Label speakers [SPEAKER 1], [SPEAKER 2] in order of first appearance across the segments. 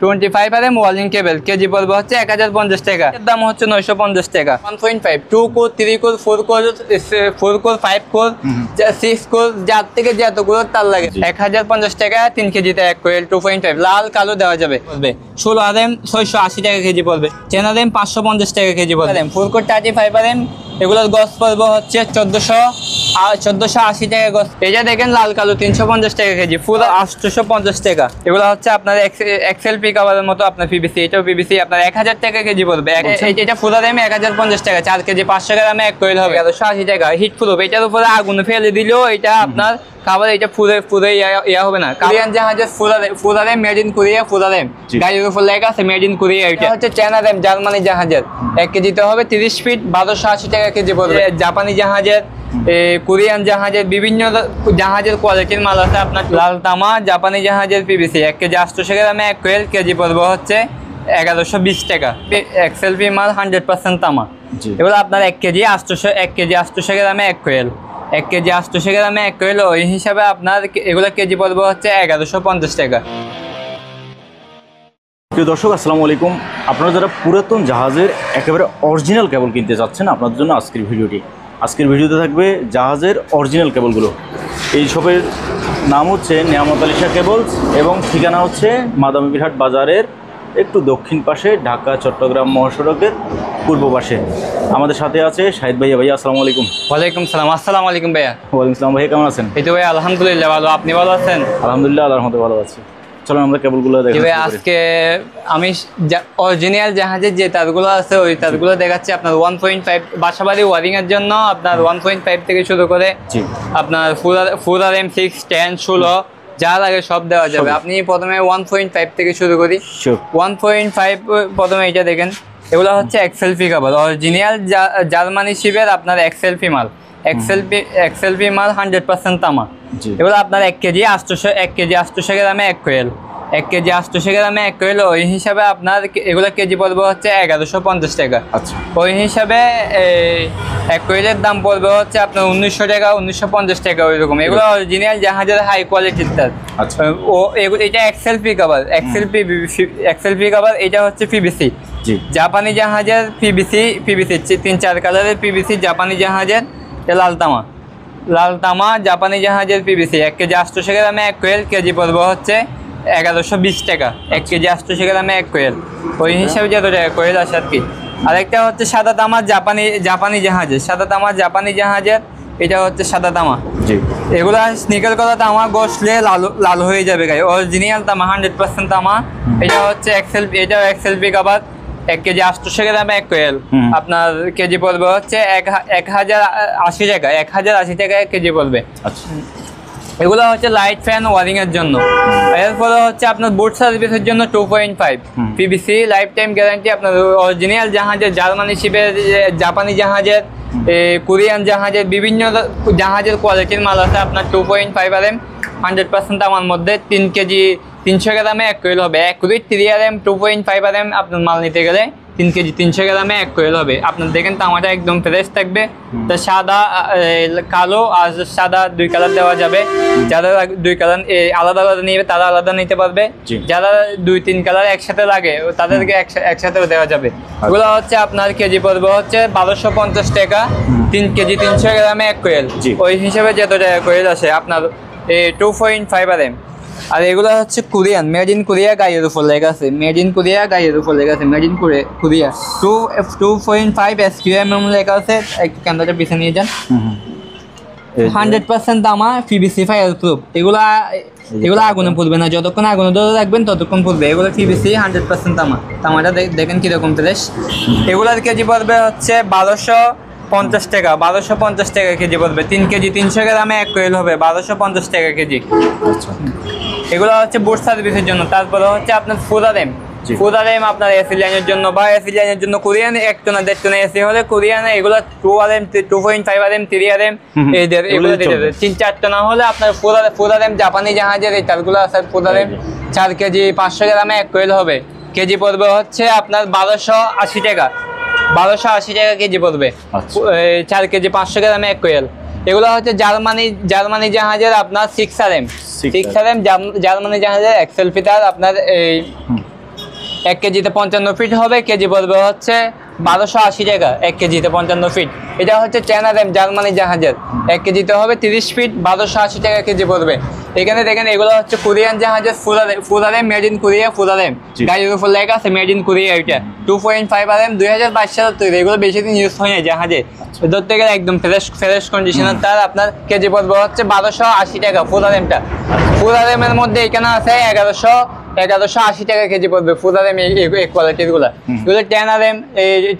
[SPEAKER 1] 25 RM ওয়ালিং কেবল KG পড়বে হচ্ছে 1050 টাকা, এর দাম হচ্ছে 950 টাকা। 1.5 2 core 3 core 4 core 4 core 5 core 6 core যার থেকে যতগুলো তার লাগে 1050 টাকা 3 কেজিতে 1 কোয়েল 2.5 লাল কালো দেওয়া যাবে। 16 RM 680 টাকা কেজি পড়বে, 10 RM 550 টাকা কেজি পড়বে। 4 কোর 35 RM এগুলোর গস পড়বে হচ্ছে 1480 টাকা গস। এটা দেখেন লাল কালো 350 টাকা কেজি, পুরো 850 টাকা। এগুলো হচ্ছে আপনার এক্সেল পি কভারের মতো আপনার পিভিসি, এটাও পিভিসি আপনার 1000 টাকা কেজি পড়বে। এটা পুরো দামে 1050 টাকা, 4 কেজি 500 গ্রামে 1 কোয়েল হবে 1180 টাকা। হিট প্রুফ, এটার উপরে আগুন ফেলে দিলেও এটা আপনার খাবার এটা পুরো ইয়া হবে না। কোরিয়ান জাহাজের ফুরারে মেড ইন কোরিয়া, ফুরারে গাড়ির উপর লেখা আছে মেড ইন কোরিয়া। এটা হচ্ছে চ্যানারেম জার্মানি জাহাজের 1 কেজিতে হবে 30 ফিট 1280 টাকা কেজি পড়বে। জাপানি জাহাজের কোরিয়ান জাহাজের বিভিন্ন জাহাজের কোয়ালিটির মাল আছে আপনার। লাল তামা জাপানি জাহাজের পিভিসি 1 কেজি 800 গ্রামে 1 কোয়েল কেজি পড়বে হচ্ছে 1120 টাকা। এক্সএলপি মাল 100% তামা, এগুলো আপনার 1 কেজি 800 গ্রামে 1 কোয়েল, 1 কেজি 800 গ্রামে 1 কোয়েল। ওই হিসাবে আপনার এগুলো কেজি পড়বে হচ্ছে 1150 টাকা।
[SPEAKER 2] প্রিয় দর্শক আসসালামু আলাইকুম, আপনারা যারা পুরাতন জাহাজের একেবারে অরিজিনাল কেবল কিনতে চাচ্ছেন আপনাদের জন্য আজকের ভিডিওটি। আজকের ভিডিওতে থাকবে জাহাজের অরিজিনাল কেবলগুলো। এই শপের নাম হচ্ছে নিয়ামত আলী শাহ কেবলস এবং ঠিকানা হচ্ছে মাদামীরহাট বাজারের একটু দক্ষিণ পাশে, ঢাকা চট্টগ্রাম মহাসড়কের পূর্ব পাশে। আমাদের সাথে আছে শাহিদ ভাইয়া। ভাইয়া আসসালামু আলাইকুম।
[SPEAKER 1] ওয়ালাইকুম সালাম। আসসালামু আলাইকুম ভাইয়া।
[SPEAKER 2] ওয়ালাইকুম সালাম। ভাইয়া কেমন আছেন?
[SPEAKER 1] এই তো ভাই আলহামদুলিল্লাহ ভালো, আপনি ভালো আছেন?
[SPEAKER 2] আলহামদুলিল্লাহ আল্লাহর রহমতে ভালো আছি। চলুন আমরা কেবলগুলো দেখি।
[SPEAKER 1] আজকে আমি অরিজিনাল জাহাজের যে তারগুলো আছে ওই তারগুলো দেখাচ্ছি আপনার 1.5 বাসাবাড়ি ওয়ারিং এর জন্য। আপনার 1.5 থেকে শুরু করে আপনার 4 RM 6 10 16 যা লাগে সব দেওয়া যাবে। আপনি প্রথমে 1.5 থেকে শুরু করি। 1.5 প্রথমে এটা দেখেন, এগুলো হচ্ছে এক্সএলপি কভার অরিজিনাল জার্মানি শিপের আপনার এক্সএলপি মাল। এক্সএলপি মাল 100% তামা। এগুলো আপনার 1 কেজি 800 গ্রামে 1 কোয়েল, 1 কেজি 800 গ্রামে 1 কোয়েল। ওই হিসাবে আপনার এগুলো কেজি পড়বে হচ্ছে 1150 টাকা। আচ্ছা, ওই হিসাবে 1 কোয়েলের দাম পড়বে হচ্ছে আপনার 1900 টাকা 1950 টাকা ওইরকম। এগুলো অরিজিনাল জাহাজের হাই কোয়ালিটির তার। ও এটা এক্সএলপি কভার, এক্সএলপি কভার। এটা হচ্ছে পিভিসি, জাপানি জাহাজের পিভিসি 3-4 কালারের পিভিসি জাপানি জাহাজের। লাল তামা জাপানি জাহাজের পিভিসি 1 কেজি 800 গ্রামে 1 কোয়েল কেজি পড়বে হচ্ছে 1120 টাকা। 1 কেজি 800 গ্রামে 1 কোয়েল, ওই হিসাবে যত টাকা কোয়েল আসে আর কি। আরেকটা হচ্ছে সাদা তামা জাপানি জাহাজের, সাদা তামা জাপানি জাহাজের। এটা হচ্ছে সাদা তামা। এগুলো স্নিকেল করা তামা, গোসলে লাল হয়ে যাবে গায়ে। অরিজিনাল তামা 100% তামা। এটা হচ্ছে এটাও এক্সএলপি কভার 1 কেজি 800 গ্রামে 1 কোয়েল। আপনার কেজি পড়বে হচ্ছে 1080 টাকা, 1080 টাকা কেজি পড়বে। এগুলো হচ্ছে লাইট ফ্যান ওয়ারিং এর জন্য। এরপরে হচ্ছে আপনার বুট সার্ভিসের জন্য 2.5 পিভিসি লাইফ টাইম গ্যারান্টি। আপনার অরিজিনাল জাহাজের জার্মানি শিপের, জাপানি জাহাজের, কোরিয়ান জাহাজের বিভিন্ন জাহাজের কোয়ালিটির মাল আছে আপনার। 2.5 RM 100% আমার মধ্যে 3 কেজি 300 গ্রামে 1 কোয়েল হবে। 1 কোয়েল 3 RM 2.5 RM আপনার মাল নিতে গেলে 3 কেজি 300 গ্রামে 1 কোয়েল হবে। আপনার দেখেন তামাটা একদম ফ্রেশ থাকবে। তো সাদা, কালো আর সাদা 2 কালার দেওয়া যাবে। যারা 2 কালার আলাদা আলাদা নিবে তারা আলাদা নিতে পারবে। যারা 2-3 কালার একসাথে লাগে তাদেরকে একসাথেও দেওয়া যাবে। এগুলো হচ্ছে আপনার কেজি পড়বে হচ্ছে 1250 টাকা, 3 কেজি 300 গ্রামে 1 কোয়েল। ওই হিসেবে যত টাকা কোয়েল আসে আপনার 2.5 RM। আর এগুলো হচ্ছে কোরিয়ান, মেড ইন কোরিয়া গায়ের উপর লেখা আছে, মেড ইন কোরিয়া গায়ের উপর লেখা আছে, মেড ইন কোরিয়া। 2.5 SQM লেখা আছে। একটু ক্যামেরাটা পিছনে নিয়ে যান। 100% তামা, পিভিসি ফায়ার প্রুফ। এগুলো আগুনে পুড়বে না, যতক্ষণ আগুনে ধরে রাখবেন ততক্ষণ পুড়বে। এগুলো পিভিসি 100% তামাটা দেখেন কিরকম ফ্রেশ। এগুলোর কেজি পড়বে হচ্ছে 1250 টাকা, 1250 টাকা কেজি পড়বে। 3 কেজি 300 গ্রামে 1 কোয়েল হবে, 1250 টাকা কেজি। এগুলো হচ্ছে বুট সার্ভিসের জন্য। তারপরে হচ্ছে আপনার 4 RM আপনার এসি লাইনের জন্য বা এসি লাইনের জন্য। কোরিয়ান 1 টন 1.5 টন এসি হলে কোরিয়ানে এগুলো 2 RM 2.5 RM 3 RM এগুলো দিয়ে দেবে। 3-4 টন হলে আপনার 4 RM জাপানি জাহাজের এই তারগুলো আছে। 4 RM 4 কেজি 500 গ্রামে 1 কোয়েল হবে। কেজি পড়বে হচ্ছে আপনার 1280 টাকা, 1280 টাকা কেজি পড়বে। 4 কেজি 500 গ্রামে 1 কোয়েল। এগুলো হচ্ছে জার্মানি জাহাজের আপনার 6 RM জার্মানি জাহাজের এক্সএলপি তার আপনার এই 1 কেজিতে 55 ফিট হবে, কেজি পড়বে হচ্ছে 1280 টাকা 1 কেজিতে 55 ফিট। এটা হচ্ছে টেনারেম জার্মানি জাহাজের, 1 কেজিতে হবে 30 ফিট, 1280 টাকা কেজি পড়বে। এখানে দেখেন এগুলো হচ্ছে কোরিয়ান জাহাজের ফুলারেম মেড ইন কোরিয়া, ফুলারেম গাড়ির উপর লেখা আছে মেড ইন কোরিয়া। এটা 2.5 RM 2022 সালের তৈরি, এগুলো বেশি দিন ইউজ হয় না জাহাজে। ধরতে গেলে একদম ফ্রেশ কন্ডিশনার, তার আপনার কেজি পড়বে হচ্ছে 1280 টাকা ফুলারেমটা। ফুলারেমের মধ্যে এখানে আছে 1180 টাকা কেজি পড়বে ফুলারেম, এই কোয়ালিটির গুলো। এগুলো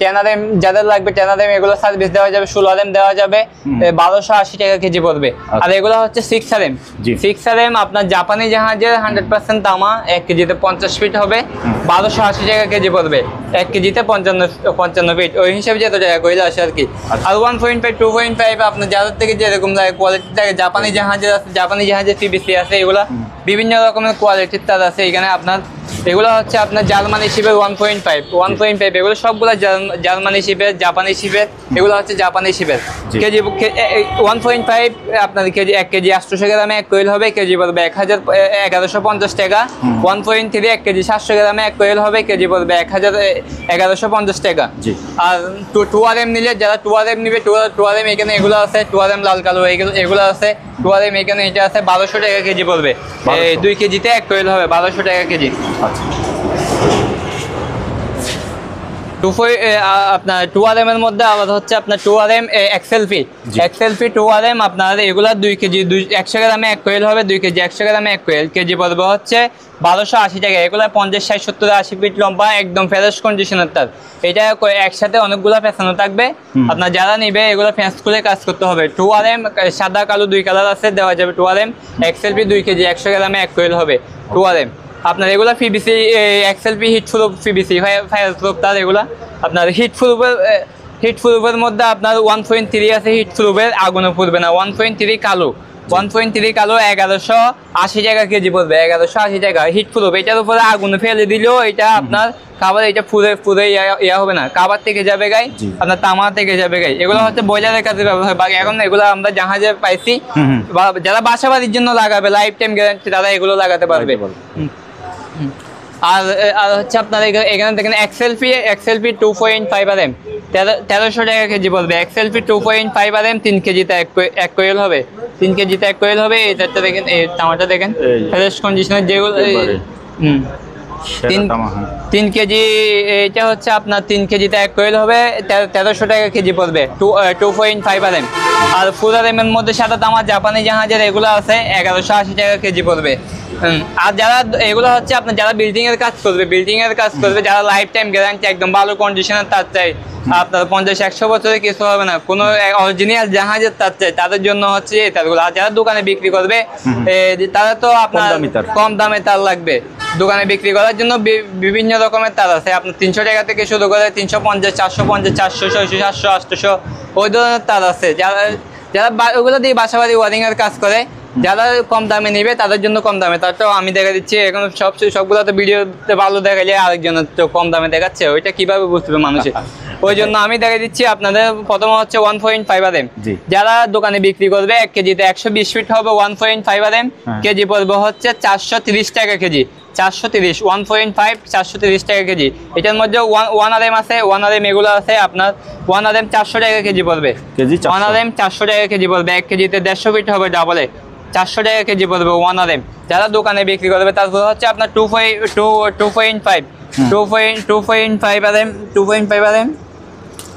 [SPEAKER 1] টেনারেম যাদের লাগবে টেনারেম এগুলো সার্ভিস দেওয়া যাবে, 16 RM দেওয়া যাবে, 1280 টাকা কেজি পড়বে। আর এগুলো হচ্ছে 6 RM। 6 RM আপনার জাপানি জাহাজের 100% তামা, 1 কেজিতে 50 ফিট হবে, 1280 টাকা কেজি পড়বে, 1 কেজিতে 55 ফিট। ওই হিসেবে যত টাকা কইলে আসে আর কি। আর 1.5 2.5 আপনার যাদের থেকে যেরকম কোয়ালিটি থাকে, জাপানি জাহাজের পিভিসি আছে, এগুলা বিভিন্ন রকমের কোয়ালিটির তার আছে এখানে আপনার। এগুলো হচ্ছে আপনার জার্মানি শিপের 1.5 এগুলো সবগুলো জার্মানি শিপের, জাপানি শিপের, এগুলো হচ্ছে জাপানি শিপের। কেজি 1.5 আপনার কেজি 1 কেজি 800 গ্রামে 1 কোয়েল হবে, কেজি পড়বে 1150 টাকা। 1.3 1 কেজি 700 গ্রামে 1 কোয়েল হবে, কেজি পড়বে 1150 টাকা। আর 2 RM নিলে, যারা 2 RM নিবে, 2 RM এখানে এগুলো আছে, 2 RM লাল কালো এগুলো আছে, 2 RM এখানে এটা আছে 1200 টাকা কেজি পড়বে। 2 কেজিতে 1 কোয়েল হবে, 1200 টাকা কেজি। আপনার 2 RM এর মধ্যে আবার হচ্ছে আপনার 2 RM XLP 2 RM আপনার এগুলা 2 কেজি 100 গ্রামে 1 কোয়েল হবে, 2 কেজি 100 গ্রামে 1 কোয়েল, কেজি পড়বে হচ্ছে 1280 টাকা। এগুলো 50 60 70 80 ফিট লম্বা, একদম ফ্রেশ কন্ডিশনার তার। এটা একসাথে অনেকগুলো ফ্যাশনও থাকবে, আপনার যারা নিবে এগুলো ফ্যান্স খুলে কাজ করতে হবে। 2 RM সাদা কালো 2 কালার আছে, দেওয়া যাবে 2 RM XLP 2 কেজি 100 গ্রামে 1 কোয়েল হবে 2 RM। আপনার এগুলা PVC XLP heat proof PVC fire proof তার। এগুলা আপনার হিট প্রুফের মধ্যে আপনার 1.3 আছে, হিট প্রুফের আগুনে পুড়বে না। 1.3 কালো 1180 টাকা কেজি পড়বে, 1180 টাকা হিট প্রুফ। এটার উপরে আগুনে ফেলে দিলেও এটা আপনার খাবার এটা পুরে ইয়া হবে না, কাবার থেকে যাবে গাই, আপনার তামা থেকে যাবে গাই। এগুলো হচ্ছে বয়লারের কাছে ব্যবহার হয়। এখন এগুলো আমরা জাহাজে পাইছি, যারা বাসা বাড়ির জন্য লাগাবে লাইফ টাইম গ্যারান্টি, তারা এগুলো লাগাতে পারবে। আর হচ্ছে আপনার এখানে দেখেন XLP 2.5 RM 1300 টাকা কেজি পড়বে। XLP 2.5 RM 3 কেজিতে 1 কোয়েল হবে, 3 কেজিতে 1 কোয়েল হবে। এটা দেখেন, এই তামাটা দেখেন ফ্রেশ কন্ডিশনার যেগুলো। 3 কেজি এটা হচ্ছে আপনার 3 কেজিতে 1 কোয়েল হবে, 1300 টাকা কেজি পড়বে 2.5 RM। আর 4 RM এর মধ্যে সাদা তামা জাপানি জাহাজের এগুলো আছে, 1180 টাকা কেজি পড়বে। আর যারা এগুলো হচ্ছে আপনার যারা বিল্ডিং এর কাজ করবে, যারা লাইফ টাইম গ্যারান্টি একদম ভালো কন্ডিশনের তার চাই, আপনার 50-100 বছরে কিছু হবে না, কোনো অরিজিনাল জাহাজের তার চাই, তাদের জন্য হচ্ছে এই তারগুলো। আর যারা দোকানে বিক্রি করবে তারা তো আপনার কম দামে তার লাগবে। দোকানে বিক্রি করার জন্য বিভিন্ন রকমের তার আছে, আপনার 300 টাকা থেকে শুরু করে 350, 450, 400, 600, 700, 800 ওই ধরনের তার আছে। যারা ওগুলো দিয়ে বাসা বাড়ি ওয়ারিং এর কাজ করে, যারা কম দামে নিবে তাদের জন্য কম দামে। তারটাও আমি দেখা দিচ্ছি, এখন সবগুলো তো ভিডিওতে ভালো দেখা যায়, আরেকজনের তো কম দামে দেখাচ্ছে, ওইটা কিভাবে বুঝবে মানুষে? ওই জন্য আমি দেখা দিচ্ছি আপনাদের। প্রথম হচ্ছে 1.5 RM, যারা দোকানে বিক্রি করবে 1 কেজিতে 120 ফিট হবে 1.5 RM, কেজি পড়বে হচ্ছে 430 টাকা কেজি। 430 1.5 430 টাকা কেজি। এটার মধ্যে 1 RM আছে, 1 RM এগুলো আছে আপনার 1 RM 400 টাকা কেজি পড়বে, 1 RM 400 টাকা কেজি পড়বে। 1 কেজিতে 150 ফিট হবে ডাবলে, 400 টাকা কেজি পড়বে 1 RM, যারা দোকানে বিক্রি করবে। তারপর হচ্ছে আপনার 2.5 RM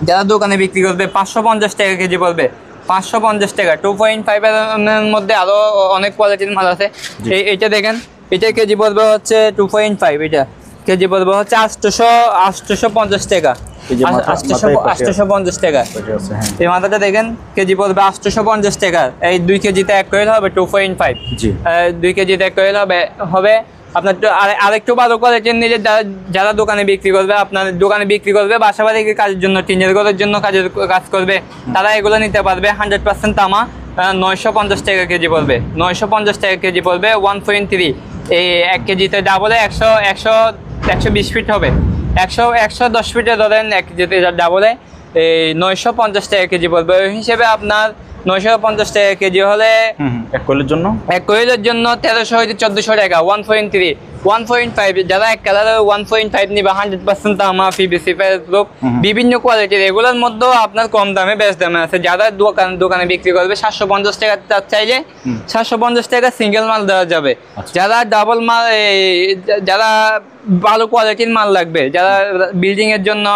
[SPEAKER 1] যারা দোকানে বিক্রি করবে 550 টাকা কেজি পড়বে, 550 টাকা। 2.5 RM এর মধ্যে আরো অনেক কোয়ালিটির মাল আছে। এইটা দেখেন, এটা কেজি পড়বে হচ্ছে 2.5, এটা কেজি পড়বে হচ্ছে 850 টাকা, 850 টাকা। এই মাথাটা দেখেন কেজি পড়বে 850 টাকা। এই 2 কেজিতে 1 কোয়েল হবে 2.5, 2 কেজিতে 1 কোয়েল হবে আপনার। আরেকটু ভালো কোয়ালিটির নিলে যারা দোকানে বিক্রি করবে, আপনার দোকানে বিক্রি করবে বাসা বাড়ি কাজের জন্য, টিনের ঘরের জন্য কাজ করবে, তারা এগুলো নিতে পারবে। 100% তামা, 950 টাকা কেজি পড়বে, 950 টাকা কেজি পড়বে। 1.3 এই 1 কেজিতে ডাবলে 120 ফিট হবে, 110 ফিটে ধরেন 1 কেজিতে ডাবলে এই 950 টাকা কেজি পড়বে। ওই হিসেবে আপনার 950 টাকা কেজি হলে
[SPEAKER 2] 1 কোয়েলের জন্য
[SPEAKER 1] 1300 হইতে 1400 টাকা। 1.3 1.5 যারা এক কালারের 1.5 নিবে 100% তামা পিভিসি প্রুফ বিভিন্ন কোয়ালিটির, এগুলোর মধ্যেও আপনার কম দামে বেশ দামে আছে। যারা দোকানে বিক্রি করবে 750 টাকা চাইলে 750 টাকা সিঙ্গেল মাল দেওয়া যাবে। যারা ডাবল মাল, যারা ভালো কোয়ালিটির মাল লাগবে, যারা বিল্ডিং এর জন্য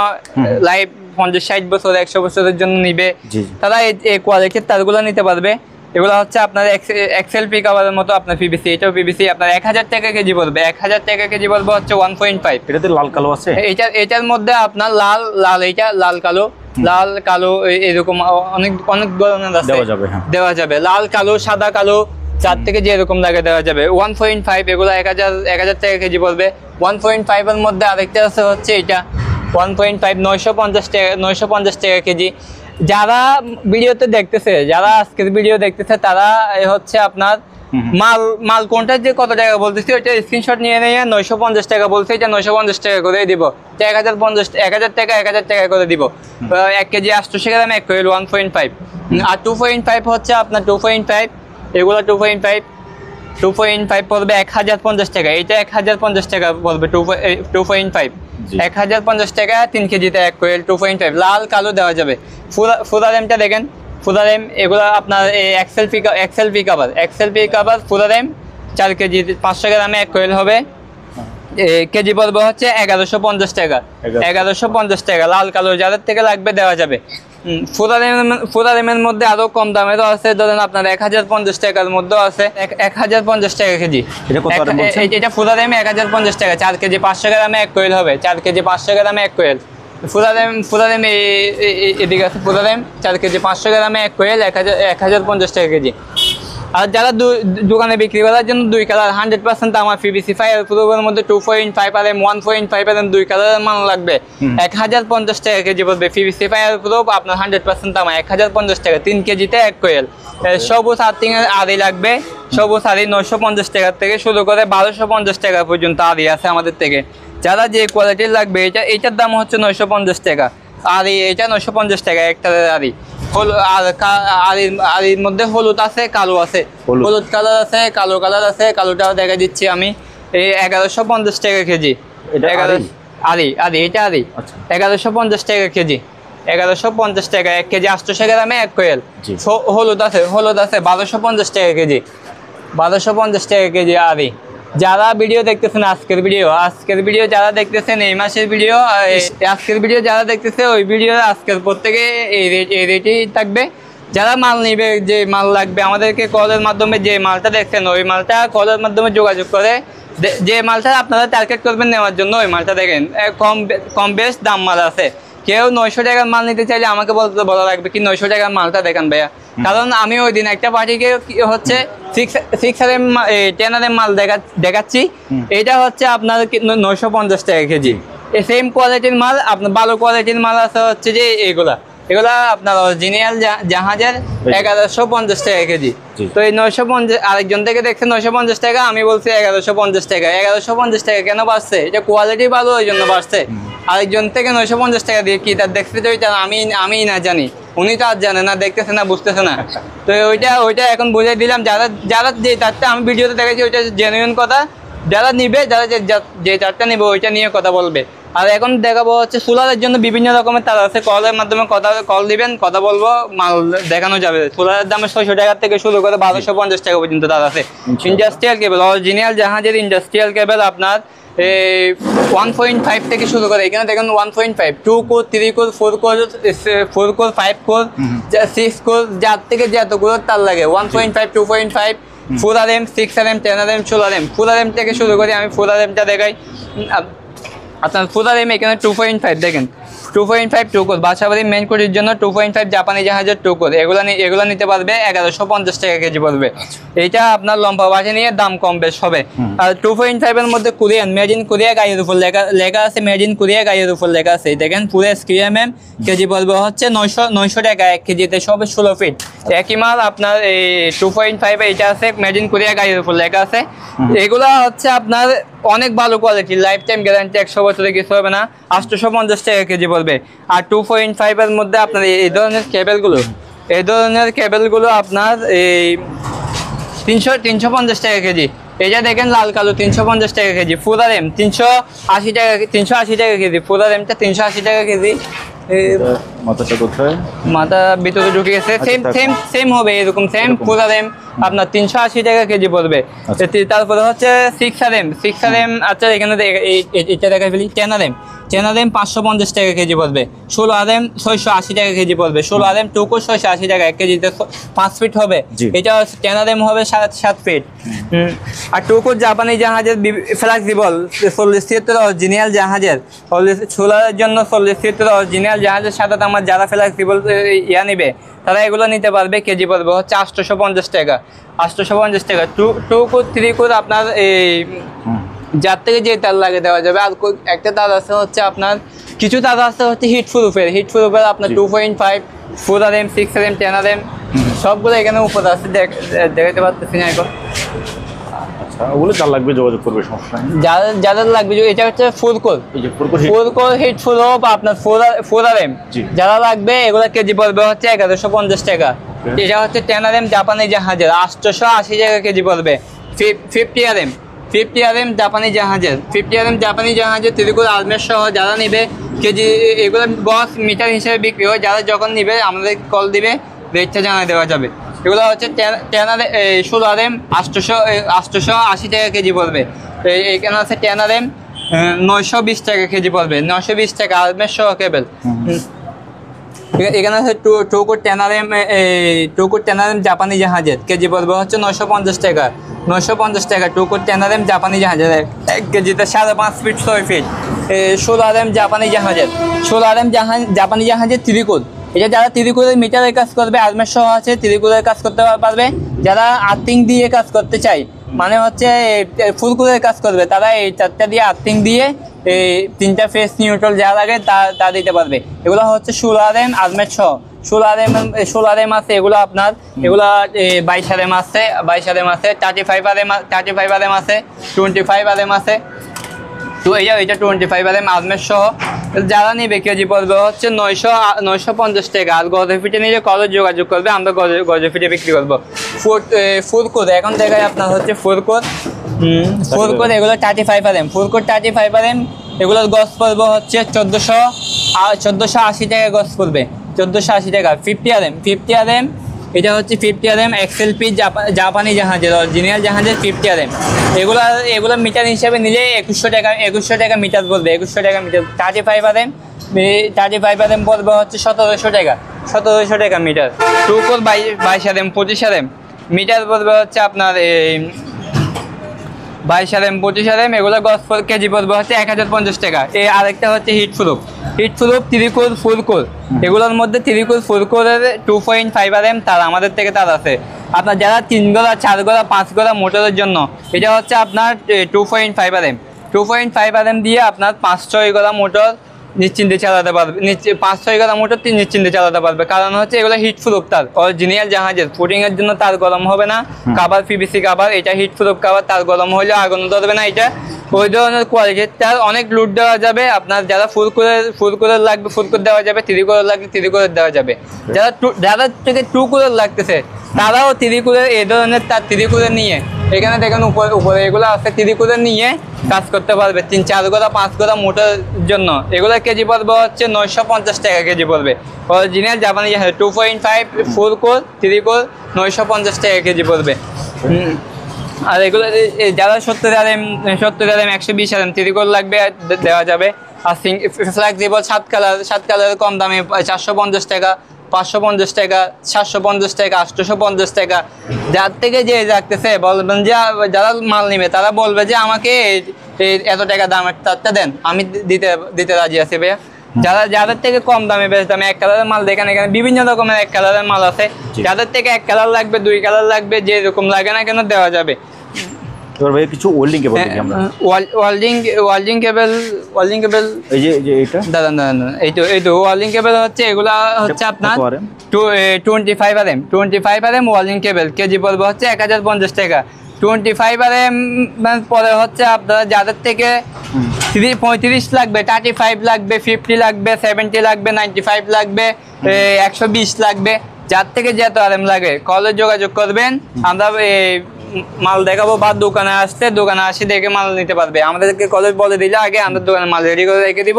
[SPEAKER 1] লাইফ 50-60 বছর 100 বছরের জন্য নিবে, তারা এই কোয়ালিটির তারগুলো নিতে পারবে। এগুলো হচ্ছে আপনার এক্সেল পি কাভারের মতো আপনার পিভিসি, এটাও পিভিসি আপনার 1000 টাকা কেজি পড়বে। 1000 টাকা কেজি পড়বে হচ্ছে 1.5।
[SPEAKER 2] এটাতে লাল কালো আছে?
[SPEAKER 1] এটার মধ্যে আপনার লাল এটা লাল কালো এরকম অনেক ধরনের আছে, দেওয়া যাবে। লাল কালো সাদা কালো 4 থেকে যে এরকম লাগে দেওয়া যাবে। 1.5 এগুলো 1000 টাকা কেজি পড়বে। 1.5 এর মধ্যে আরেকটা আছে হচ্ছে এটা 1.5 950 টাকা কেজি। যারা ভিডিওতে দেখতেছে, যারা আজকের ভিডিও দেখতেছে, তারা হচ্ছে আপনার মাল কোনটা যে কত টাকা বলতেছি ওইটা স্ক্রিনশট নিয়ে 950 টাকা বলছে, এটা 950 টাকা করে দিব। 1000 টাকা 1000 টাকা করে দিব। 1 কেজি 800 গ্রাম 1 কোয়েল 1.5। আর 2.5 হচ্ছে আপনার 2.5, এগুলো 2.5 পড়বে 1050 টাকা। এটা 1050 টাকা পড়বে 2.5। 1050 টাকা 3 কেজিতে 1 কোয়েল 2.5। লাল কালো দেওয়া যাবে। ফুরারেমটা দেখেন, ফুরারেম এগুলো আপনার এক্সেল পি কাভার ফুরারেম 4 কেজি 500 গ্রামে 1 কোয়েল হবে। কেজি পড়বে হচ্ছে 1150 টাকা। 1150 টাকা লাল কালো যাদের থেকে লাগবে দেওয়া যাবে। ফুরারেমের মধ্যে আরো কম দামেরও আছে, ধরেন আপনার 1050 টাকার মধ্যেও আছে। 1050 টাকা কেজি এটা ফুরারেম 1050 টাকা। 4 কেজি 500 গ্রামে 1 কোয়েল হবে। 4 কেজি 500 গ্রামে 1 কোয়েল ফুরারেম এদিকে আছে। ফুরারেম 4 কেজি 500 গ্রামে 1 কোয়েল 1050 টাকা কেজি। আর যারা দোকানে বিক্রি করার জন্য 2 কালার 100% আমার পিভিসি ফায়ার প্রুফের মধ্যে 2.5 আর 1.5 আর 2 কালারের মাল লাগবে 1050 টাকা কেজি পড়বে। পিভিসি ফায়ার প্রুফ আপনার 100% আমার 1050 টাকা। 3 কেজিতে 1 কোয়েল। সবুজ আর্থিংয়ের আড়ি লাগবে। সবুজ আড়ি 950 টাকা থেকে শুরু করে 1250 টাকা পর্যন্ত আড়ি আছে আমাদের থেকে। যারা যে কোয়ালিটির লাগবে, এটার দাম হচ্ছে 950 টাকা। আর এটা 950 টাকা একটা আড়ি। আড়ির মধ্যে হলুদ আছে, কালো আছে। হলুদ কালার আছে, কালো কালার আছে। কালোটাও দেখা দিচ্ছি আমি। এই 1150 টাকা কেজি। আড়ি এটা আড়ি 1150 টাকা কেজি। 1150 টাকা 1 কেজি 800 গ্রামে 1 কোয়েল। হলুদ আছে 1250 টাকা কেজি। 1250 টাকা কেজি আড়ি। যারা ভিডিও দেখতেছেন আজকের ভিডিও যারা দেখতেছেন এই মাসের ভিডিও, আজকের ভিডিও যারা দেখতেছে ওই ভিডিও আজকের প্রত্যেকে এই রেটই থাকবে। যারা মাল নিবে, যে মাল লাগবে, আমাদেরকে কলের মাধ্যমে যে মালটা দেখছেন ওই মালটা কলের মাধ্যমে যোগাযোগ করে যে মালটা আপনারা টার্গেট করবেন নেওয়ার জন্য ওই মালটা দেখেন। কম বেশ দাম মাল আছে। কেউ 900 টাকার মাল নিতে চাইলে আমাকে বলা লাগবে কি 900 টাকার মালটা দেখান ভাইয়া। কারণ আমি ওই দিন একটা পার্টিকে হচ্ছে 10 RM মাল দেখাচ্ছি। এটা হচ্ছে আপনার 950 টাকা কেজি। এই সেম কোয়ালিটির মাল, আপনার ভালো কোয়ালিটির মাল আছে হচ্ছে যে এগুলা আপনার অরিজিনাল জাহাজের 1150 টাকা কেজি। তো এই 950 আরেকজন থেকে দেখছে 950 টাকা, আমি বলছি 1150 টাকা। 1150 টাকা কেন বাড়ছে? এটা কোয়ালিটি ভালো ওই জন্য বাড়ছে। আরেকজন থেকে 950 টাকা দিয়ে কি তার দেখছে তো ওইটা আমি না জানি, উনি তো আর জানে না, দেখতেছে না, বুঝতেছে না। তো ওইটা এখন বুঝাই দিলাম। যারা যে তারটা আমি ভিডিওতে দেখেছি ওইটা জেনুইন কথা। যারা নিবে, যারা যে তারটা নিবে ওইটা নিয়ে কথা বলবে। আর এখন দেখাবো হচ্ছে সোলারের জন্য বিভিন্ন রকমের তার আছে। কলের মাধ্যমে কল দিবেন, কথা বলবো, মাল দেখানো যাবে। সোলারের দামে 600 টাকা থেকে শুরু করে 1250 টাকা পর্যন্ত তার আছে। ইন্ডাস্ট্রিয়াল কেবল, অরিজিনাল জাহাজের ইন্ডাস্ট্রিয়াল কেবল আপনার 1.5 থেকে শুরু করে। এখানে দেখুন 1.5, 2 core, 3 core, 4 core, 5 core, 6 core, যার থেকে যতগুলো তার লাগে 1.5, 2.5, 4 RM, 6 RM, 10 RM, 12 RM। 4 RM থেকে শুরু করে আমি 4 RMটা দেখাই। আপনার 4 RM এখানে 2.5 দেখেন, 2.5 2 কোর বাসাবাড়ি মেন কোরের জন্য 2.5 জাপানি জাহাজের 2 কোর। এগুলো নিতে পারবে 1150 টাকা কেজি পড়বে। এইটা আপনার লম্বা বাসে নিয়ে দাম কম বেশ হবে। আর 2.5 এর মধ্যে কোরিয়ান, মেড ইন কোরিয়া, গায়ের উপর লেখা আছে মেড ইন কোরিয়া, গায়ের উপর লেখা আছে। দেখেন পুরো SQMM কেজি পড়বে হচ্ছে 900 টাকা 1 কেজিতে, সবে 16 ফিট। একই মাল আপনার এই 2.5 এইটা আছে মেড ইন কোরিয়া, গায়ের উপর লেখা আছে। এগুলো হচ্ছে আপনার অনেক ভালো কোয়ালিটি, লাইফ টাইম গ্যারান্টি, 100 বছরে কিছু হবে না। 850 টাকা কেজি পড়বে। আর 2.5 এর মধ্যে আপনার এই ধরনের কেবেলগুলো আপনার এই 350 টাকা কেজি। এটা দেখেন লাল কালো 350 টাকা কেজি, ফুল আর এম 380 টাকা, 380 টাকা কেজি, ফুল আর এমটা 380 টাকা কেজি।
[SPEAKER 2] মাথাটা কোথায়?
[SPEAKER 1] মাথা ভিতরে ঢুকে গেছে, সেম সেম সেম হবে এরকম সেম। ফুল আর এম আপনার 380 টাকা কেজি পড়বে। তারপরে হচ্ছে 6RM, আচ্ছা এখানে এটা দেখা ফেলি। 10RM 550 টাকা কেজি পড়বে। 16RM 680 টাকা কেজি পড়বে। 16RM টুকু 680 টাকা, 1 কেজিতে 5 ফিট হবে। এটা 10RM হবে 7 ফিট। আর টুকু জাপানি জাহাজের ফ্লেক্সিবল 40-76 অরিজিনাল জাহাজের, 16 জন্য 40-76 অরিজিনাল জাহাজের সাথে আমার যারা ফ্লেক্সিবল ইয়া নিবে তারা এগুলো নিতে পারবে। কেজি পড়বে হচ্ছে 850 টাকা। 850 টাকা। টুকু 3 আপনার এই যার থেকে যে তার লাগে দেওয়া যাবে। আর একটা তার আছে হচ্ছে আপনার, কিছু তার আছে হচ্ছে হিট প্রুফের আপনার 2.5 4RM 6RM 10RM সবগুলো এখানে উপরে আছে, দেখাতে পারতেছি না এখন।
[SPEAKER 2] আচ্ছা, ওগুলো যার লাগবে যোগাযোগ করবে, সমস্যা নেই।
[SPEAKER 1] যাদের লাগবে, এটা হচ্ছে ফুল কোর হিট প্রুফ আপনার 4RM যারা লাগবে এগুলো কেজি পড়বে হচ্ছে 1150 টাকা। এটা হচ্ছে 10RM জাপানি জাহাজের 880 টাকা কেজি পড়বে। 50RM জাপানি জাহাজের ত্রিকুল আলমের সহ যারা নিবে কেজি, এগুলো বস মিটার হিসেবে বিক্রি হয়। যারা যখন নিবে আমাদের কল দিবে, রেটটা জানিয়ে দেওয়া যাবে। এগুলো হচ্ছে 16RM 880 টাকা কেজি পড়বে। এখানে আছে 10RM 920 টাকা কেজি পড়বে। 920 টাকা আলমের সহ কেবল। এখানে আছে টুকু 10RM জাপানি জাহাজের কেজি পড়বে হচ্ছে 950 টাকা। 950 টাকা টুকু 10RM জাপানি জাহাজের, 1 কেজিতে 5.5 ফিট 6 ফিট। 16RM জাপানি জাহাজের ত্রিকুল, এটা যারা ত্রিকুলের মিটারের কাজ করবে, আর্মের সহ আছে, ত্রিকুলের কাজ করতে পারবে। যারা আর্থিং দিয়ে কাজ করতে চাই, মানে হচ্ছে ফুলকুলের কাজ করবে, তারা এই 4টা দিয়ে আর্থিং দিয়ে এই 3টা ফেস নিউট্রাল যা লাগে তা দিতে পারবে। এগুলো হচ্ছে 16RM আর্মের সহ। 16RM আছে এগুলো আপনার, এগুলো 22RM আছে, 35RM আছে, 25RM আছে। তো এটা 25RM আর্মের সহ যারা নিবে কেজি পড়বে হচ্ছে 950 টাকা। আর গজ ফিটে নিয়ে কলেজ যোগাযোগ করবে, আমরা গজ ফিটে বিক্রি করবো। ফুলকোর এখন দেখায় আপনার হচ্ছে ফুলকোর এগুলো 35RM, ফুলকোর 35RM এগুলোর গজ পড়বে হচ্ছে 1480 টাকা গজ পড়বে, 1480 টাকা। 50RM এটা হচ্ছে 50RM XLP জাপানি জাহাজের, অরিজিনাল জাহাজের 50RM। এগুলো মিটার হিসাবে নিলে 2100 টাকা মিটার পড়বে, 2100 টাকা মিটার। 35RM পড়বে হচ্ছে 1700 টাকা মিটার। টুকোর 22RM 25RM মিটার পড়বে হচ্ছে আপনার 22RM 25RM, এগুলো গজ কেজি পড়বে হচ্ছে 1050 টাকা। আরেকটা হচ্ছে হিট প্রুফ ত্রিকুল ফুলকুল, এগুলোর মধ্যে ত্রিকুল ফুলকুলের 2.5RM তার আমাদের থেকে তার আছে। আপনার যারা 3 গড়া 4 গড়া 5 গড়া মোটরের জন্য এটা হচ্ছে আপনার 2.5RM দিয়ে আপনার 5-6 গড়া মোটর নিশ্চিন্তে চালাতে পারবে। 5-6 গড়া মোটর নিশ্চিন্তে চালাতে পারবে, কারণ হচ্ছে এগুলো হিট প্রুফ তার, অরিজিনাল জাহাজের। ফুটিং এর জন্য তার গরম হবে না। কাভার পিভিসি কাভার, এটা হিট প্রুফ কাভার, তার গরম হলে আগুন ধরবে না। এটা ওই ধরনের কোয়ালিটি, তার অনেক লুট দেওয়া যাবে। আপনার যারা ফুলকুলের লাগবে ফুলকুল দেওয়া যাবে, ত্রিকুলের লাগবে ত্রিকুলের দেওয়া যাবে। যারা থেকে 2 কুলের লাগতেছে তারাও ত্রিকুলের এই ধরনের তার ত্রিকুলের নিয়ে, এখানে দেখেন উপরে এগুলো আছে, ত্রিকুলের নিয়ে কাজ করতে পারবে। 3-4 গড়া 5 গড়া মোটর জন্য এগুলো কেজি পড়বে হচ্ছে 950 টাকা কেজি পড়বে। অরিজিনাল জাপানি 2.5 ফুলকুল ত্রিকুল 950 টাকা কেজি পড়বে। আর এগুলো যারা 70RM 120RM ত্রিকুল লাগবে দেওয়া যাবে। আর ফ্লেক্সিবল 7 কালার কম দামে 450 টাকা, 550 টাকা, 750 টাকা, 850 টাকা। যার থেকে যে রাখতেছে বলবেন যে যারা মাল নিবে তারা বলবে যে আমাকে এত টাকা দামের তারটা দেন, আমি দিতে রাজি আছি ভাইয়া। যাদের থেকে কম দামে বেচতাম, 1 কালারের মাল দেখেন, এখানে বিভিন্ন রকমের 1 কালারের মাল আছে। যাদের থেকে 1 কালার লাগবে 2 কালার লাগবে, যে রকম লাগে না কেন দেওয়া যাবে।
[SPEAKER 2] ভাই কিছু ওয়েল্ডিং কেবল দেখি আমরা,
[SPEAKER 1] ওয়েল্ডিং কেবল
[SPEAKER 2] এই যে এটা
[SPEAKER 1] দাদা এই তো ওয়েল্ডিং কেবল হচ্ছে, এগুলা হচ্ছে আপনার 25RM ওয়েল্ডিং কেবল কেজি পড়বে হচ্ছে 1050 টাকা। 25RM পরে হচ্ছে আপনারা যাদের থেকে 35 লাগবে, 35 লাগবে, 50 লাগবে, 70 লাগবে, 95 লাগবে, 120 লাগবে, যার থেকে যত RM লাগে কলে যোগাযোগ করবেন। আমরা মাল দেখাবো বা দোকানে আসে দেখে মাল নিতে পারবে। আমাদেরকে কলেজ বলে দিলে আগে আমাদের দোকানে মাল রেডি করে রেখে দিব,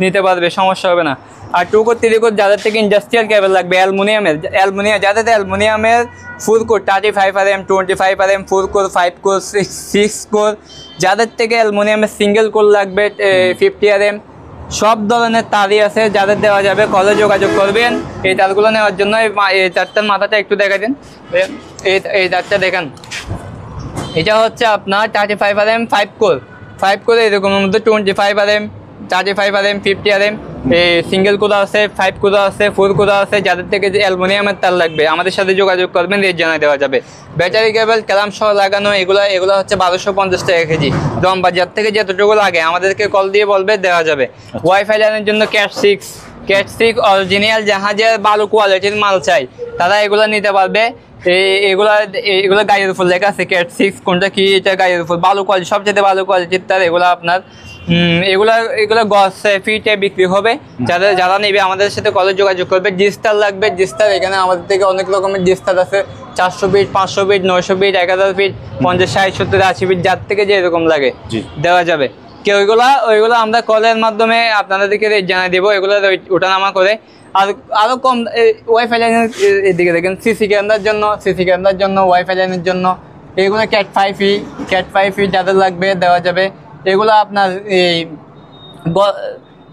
[SPEAKER 1] নিতে পারবে, সমস্যা হবে না। আর 2 কোর 3 কোর যাদের থেকে ইন্ডাস্ট্রিয়াল কেবল লাগবে যাদের অ্যালুমিনিয়ামের 4 core 35 RM 25 RM 4 core 5 core 6 core, যাদের থেকে অ্যালুমিনিয়ামের সিঙ্গেল কোর লাগবে 50 RM, সব ধরনের তারই আছে, যাদের দেওয়া যাবে কলে যোগাযোগ করবেন। এই তারগুলো নেওয়ার জন্য এই তারটার মাথাটা একটু দেখা দিন, এই তারটা দেখেন। এটা হচ্ছে আপনার 35 RM 5 কোর এরকমের মধ্যে 25 RM 35 RM 50 RM এই সিঙ্গেল কোর আছে, 5 কোর আছে, 4 কোর আছে। যাদের থেকে যে অ্যালুমিনিয়ামের তার লাগবে আমাদের সাথে যোগাযোগ করবেন, রেট জানিয়ে দেওয়া যাবে। ব্যাটারি কেবল ক্যালাম সহ লাগানো এগুলো হচ্ছে 1250 টাকা কেজি। রং বাজার থেকে যতটুকু লাগে আমাদেরকে কল দিয়ে বলবে, দেওয়া যাবে। ওয়াইফাই লাইনের জন্য ক্যাট 6 অরিজিনাল জাহাজের ভালো কোয়ালিটির মাল চাই, তারা এগুলো নিতে পারবে। এগুলো গাড়ির উপর লেখা আছে ক্যাট 6 কোনটা কি, এটা গাড়ির উপর ভালো কোয়ালিটি, সবচেয়ে ভালো কোয়ালিটির তার এগুলো আপনার। এগুলো গছ ফিটে বিক্রি হবে। যারা নেবে আমাদের সাথে কলে যোগাযোগ করবে। ডিস্টার লাগবে, ডিস্টার এখানে আমাদের থেকে অনেক রকমের ডিস্টার আছে, 400 feet 500 feet 900 feet 1000 feet 50 60 70 80 feet, যার থেকে যে এরকম লাগে দেওয়া যাবে। ওইগুলো আমরা কলের মাধ্যমে আপনাদেরকে জানিয়ে দেবো, এগুলো ওঠানামা করে। আর আরও কম ওয়াইফাই লাইনের এদিকে দেখেন, সিসি ক্যামেরার জন্য ওয়াইফাই লাইনের জন্য এগুলো ক্যাট 5 যাদের লাগবে দেওয়া যাবে। এগুলো আপনার এই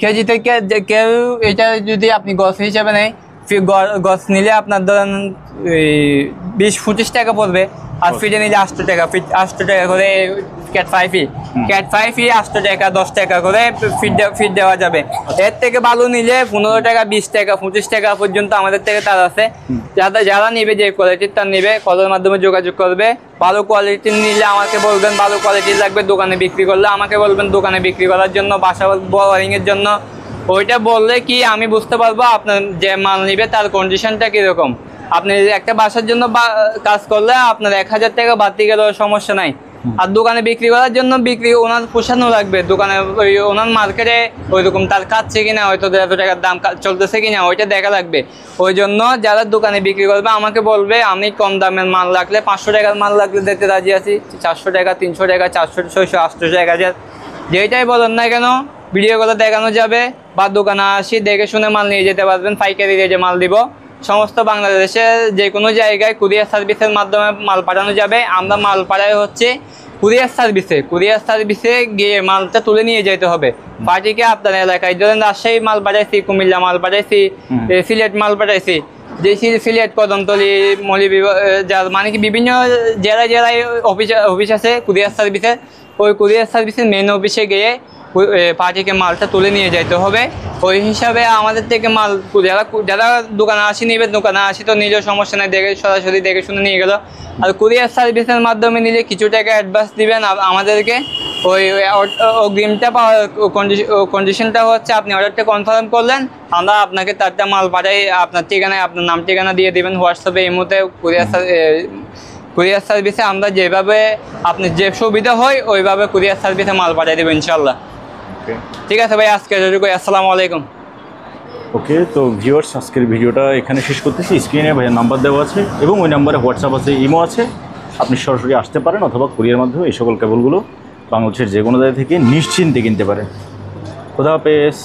[SPEAKER 1] কেজি থেকে কেউ এটা যদি আপনি গছ হিসাবে নেয়, গছ নিলে আপনার ধরেন 20-25 টাকা পড়বে, আর ফিটে নিলে 800 টাকা, 800 টাকা করে ক্যাট 5 800 টাকা 10 টাকা করে ফিট দেওয়া যাবে। এর থেকে ভালো নিলে 15 টাকা 20 টাকা 25 টাকা পর্যন্ত আমাদের থেকে তার আছে। যারা নেবে, যে কোয়ালিটির তার নেবে কলের মাধ্যমে যোগাযোগ করবে। ভালো কোয়ালিটির নিলে আমাকে বলবেন, ভালো কোয়ালিটির লাগবে দোকানে বিক্রি করলে আমাকে বলবেন, দোকানে বিক্রি করার জন্য, বাসা ওয়ারিংয়ের জন্য। ওইটা বললে কি আমি বুঝতে পারবো আপনার যে মাল নিবে তার কন্ডিশনটা কীরকম। আপনি একটা বাসার জন্য কাজ করলে আপনার 1000 টাকা বাড়তি গেলেও সমস্যা নাই। আর দোকানে বিক্রি করার জন্য ওনার পোষানো লাগবে, দোকানে ওনার মার্কেটে ওইরকম তার কাটছে কিনা, হয়তো এত টাকার দাম চলতেছে কিনা ওইটা দেখা লাগবে। ওই জন্য যারা দোকানে বিক্রি করবে আমাকে বলবে, আমি কম দামের মাল লাগলে 500 টাকার মাল লাগলে দিতে রাজি আছি, 400 টাকা 300 টাকা 400 600 800 টাকা যেটাই বলেন না কেন ভিডিওগুলো দেখানো যাবে, বা দোকানে আসি দেখে শুনে মাল নিয়ে যেতে পারবেন। পাইকারি রেটে মাল দিব। সমস্ত বাংলাদেশে যে কোনো জায়গায় কুরিয়ার সার্ভিসের মাধ্যমে মাল পাঠানো যাবে। আমরা মাল পাঠাই হচ্ছে কুরিয়ার সার্ভিসে গিয়ে মালটা তুলে নিয়ে যেতে হবে পার্টিকে। আপনার এলাকায় ধরেন রাজশাহী মাল পাঠাইছি, কুমিল্লা মাল পাঠাইছি, সিলেট মাল পাঠাইছি, যে সিলেট কদমতলী যার মানে কি বিভিন্ন জেলায় অফিস আছে কুরিয়ার সার্ভিসের। ওই কুরিয়ার সার্ভিসের মেন অফিসে গিয়ে পার্টিকে মালটা তুলে নিয়ে যেতে হবে। ওই হিসাবে আমাদের থেকে মাল যারা দোকানে নিবে, দোকানে তো নিজের সমস্যা নেই, সরাসরি দেখে শুনে নিয়ে গেল। আর কুরিয়ার সার্ভিসের মাধ্যমে নিলে কিছু টাকা অ্যাডভান্স দিবেন আমাদেরকে। ওই অগ্রিমটা পাওয়ার কন্ডিশনটা হচ্ছে আপনি অর্ডারটা কনফার্ম করলেন, আমরা আপনাকে তারটা মাল পাঠাই, আপনার ঠিকানায় আপনার নাম ঠিকানা দিয়ে দেবেন হোয়াটসঅ্যাপে। এই মুহূর্তে কুরিয়ার সার্ভিসে আমরা যেভাবে আপনি যে সুবিধা হয় ওইভাবে কুরিয়ার সার্ভিসে মাল পাঠিয়ে দেবো ইনশাল্লাহ। ঠিক আছে ভাই, আজকে এতটুকু। আসসালামু আলাইকুম।
[SPEAKER 2] ওকে, তো ভিউয়ার্স আজকের ভিডিওটা এখানে শেষ করতেছি। স্ক্রিনে ভাইয়ের নাম্বার দেওয়া আছে এবং ওই নাম্বারে হোয়াটসঅ্যাপ আছে, ইমো আছে। আপনি সরাসরি আসতে পারেন অথবা কুরিয়ার মাধ্যমে এই সকল কেবলগুলো বাংলাদেশের যে কোনো জায়গা থেকে নিশ্চিন্তে কিনতে পারেন। খোদা হাফেজ।